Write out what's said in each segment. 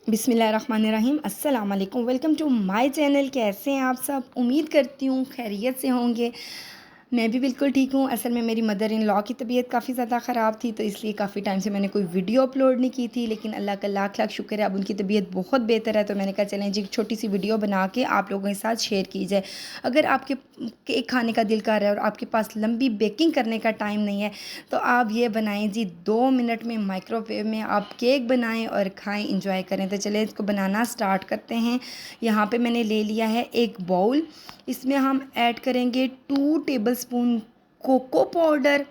बिस्मिल्लाहिर्रहमानिर्रहीम अस्सलाम वालेकुम। Welcome to my channel. कैसे हैं आप सब? उम्मीद करती हूँ खैरियत से होंगे। मैं भी बिल्कुल ठीक हूँ। असल में मेरी मदर इन लॉ की तबीयत काफ़ी ज़्यादा ख़राब थी, तो इसलिए काफ़ी टाइम से मैंने कोई वीडियो अपलोड नहीं की थी, लेकिन अल्लाह का लाख लाख शुक्र है अब उनकी तबीयत बहुत बेहतर है। तो मैंने कहा चलें जी एक छोटी सी वीडियो बना के आप लोगों के साथ शेयर की जाए। अगर आपके केक खाने का दिल कर रहा है और आपके पास लंबी बेकिंग करने का टाइम नहीं है, तो आप ये बनाएं जी 2 मिनट में माइक्रोवेव में आप केक बनाएं और खाएं, इंजॉय करें। तो चलें इसको बनाना स्टार्ट करते हैं। यहाँ पे मैंने ले लिया है एक बाउल। इसमें हम ऐड करेंगे 2 टेबलस्पून कोको पाउडर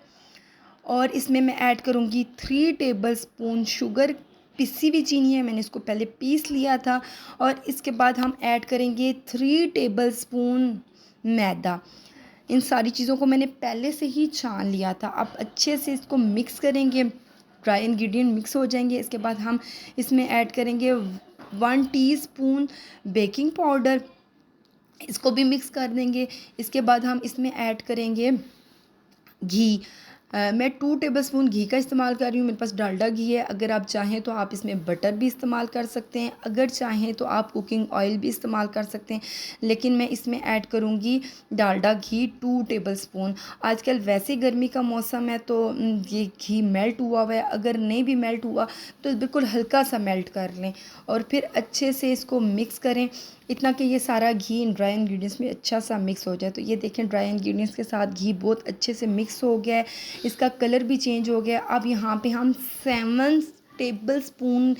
और इसमें मैं ऐड करूँगी 3 टेबलस्पून शुगर। पिसी हुई चीनी है, मैंने इसको पहले पीस लिया था। और इसके बाद हम ऐड करेंगे 3 टेबलस्पून मैदा। इन सारी चीज़ों को मैंने पहले से ही छान लिया था। अब अच्छे से इसको मिक्स करेंगे, ड्राई इंग्रेडिएंट मिक्स हो जाएंगे। इसके बाद हम इसमें ऐड करेंगे 1 टीस्पून बेकिंग पाउडर, इसको भी मिक्स कर देंगे। इसके बाद हम इसमें ऐड करेंगे घी। मैं 2 टेबलस्पून घी का इस्तेमाल कर रही हूँ। मेरे पास डालडा घी है। अगर आप चाहें तो आप इसमें बटर भी इस्तेमाल कर सकते हैं, अगर चाहें तो आप कुकिंग ऑयल भी इस्तेमाल कर सकते हैं, लेकिन मैं इसमें ऐड करूँगी डालडा घी 2 टेबलस्पून। आजकल वैसे गर्मी का मौसम है तो ये घी मेल्ट हुआ हुआ है। अगर नहीं भी मेल्ट हुआ तो बिल्कुल हल्का सा मेल्ट कर लें और फिर अच्छे से इसको मिक्स करें, इतना कि ये सारा घी इन ड्राई इंग्रेडिएंट्स में अच्छा सा मिक्स हो जाए। तो ये देखें ड्राई इंग्रेडिएंट्स के साथ घी बहुत अच्छे से मिक्स हो गया है, इसका कलर भी चेंज हो गया। अब यहाँ पे हम 7 टेबलस्पून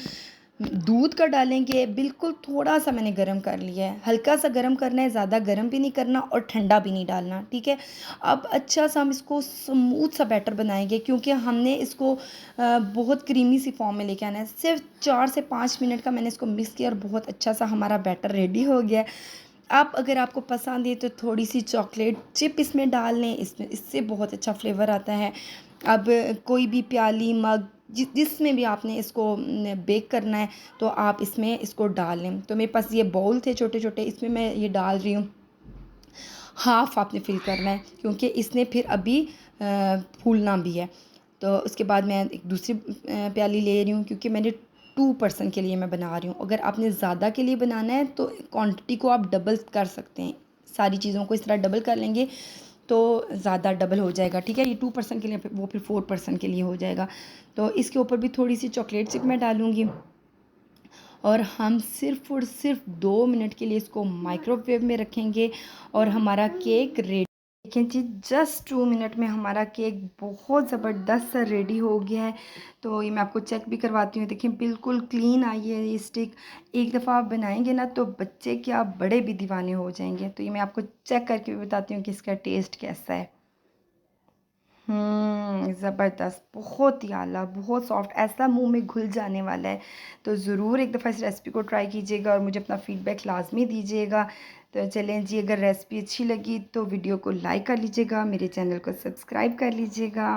दूध का डालेंगे। बिल्कुल थोड़ा सा मैंने गरम कर लिया है, हल्का सा गरम करना है, ज़्यादा गरम भी नहीं करना और ठंडा भी नहीं डालना, ठीक है। अब अच्छा सा हम इसको स्मूथ सा बैटर बनाएंगे, क्योंकि हमने इसको बहुत क्रीमी सी फॉर्म में लेके आना है। सिर्फ 4 से 5 मिनट का मैंने इसको मिक्स किया और बहुत अच्छा सा हमारा बैटर रेडी हो गया है। आप अगर आपको पसंद है तो थोड़ी सी चॉकलेट चिप इसमें डाल लें, इससे बहुत अच्छा फ्लेवर आता है। अब कोई भी प्याली मग जिसमें भी आपने इसको बेक करना है तो आप इसमें इसको डाल लें। तो मेरे पास ये बाउल थे छोटे छोटे, इसमें मैं ये डाल रही हूँ। हाफ़ आपने फिल करना है, क्योंकि इसने फिर अभी फूलना भी है। तो उसके बाद मैं एक दूसरी प्याली ले रही हूँ, क्योंकि मैंने 2 पर्सन के लिए मैं बना रही हूँ। अगर आपने ज़्यादा के लिए बनाना है तो क्वांटिटी को आप डबल कर सकते हैं। सारी चीज़ों को इस तरह डबल कर लेंगे तो ज़्यादा डबल हो जाएगा, ठीक है। ये 2 पर्सन के लिए, वो फिर 4 पर्सन के लिए हो जाएगा। तो इसके ऊपर भी थोड़ी सी चॉकलेट चिप मैं डालूँगी और हम सिर्फ़ और सिर्फ 2 मिनट के लिए इसको माइक्रोवेव में रखेंगे और हमारा केक रेडी। देखें जी जस्ट 2 मिनट में हमारा केक बहुत ज़बरदस्त सा रेडी हो गया है। तो ये मैं आपको चेक भी करवाती हूँ। देखिए बिल्कुल क्लीन आई है ये स्टिक। एक दफ़ा आप बनाएंगे ना तो बच्चे क्या बड़े भी दीवाने हो जाएंगे। तो ये मैं आपको चेक करके भी बताती हूँ कि इसका टेस्ट कैसा है। ज़बरदस्त, बहुत ही आला, बहुत सॉफ्ट, ऐसा मुंह में घुल जाने वाला है। तो ज़रूर एक दफ़ा इस रेसिपी को ट्राई कीजिएगा और मुझे अपना फ़ीडबैक लाजमी दीजिएगा। तो चलें जी, अगर रेसिपी अच्छी लगी तो वीडियो को लाइक कर लीजिएगा, मेरे चैनल को सब्सक्राइब कर लीजिएगा।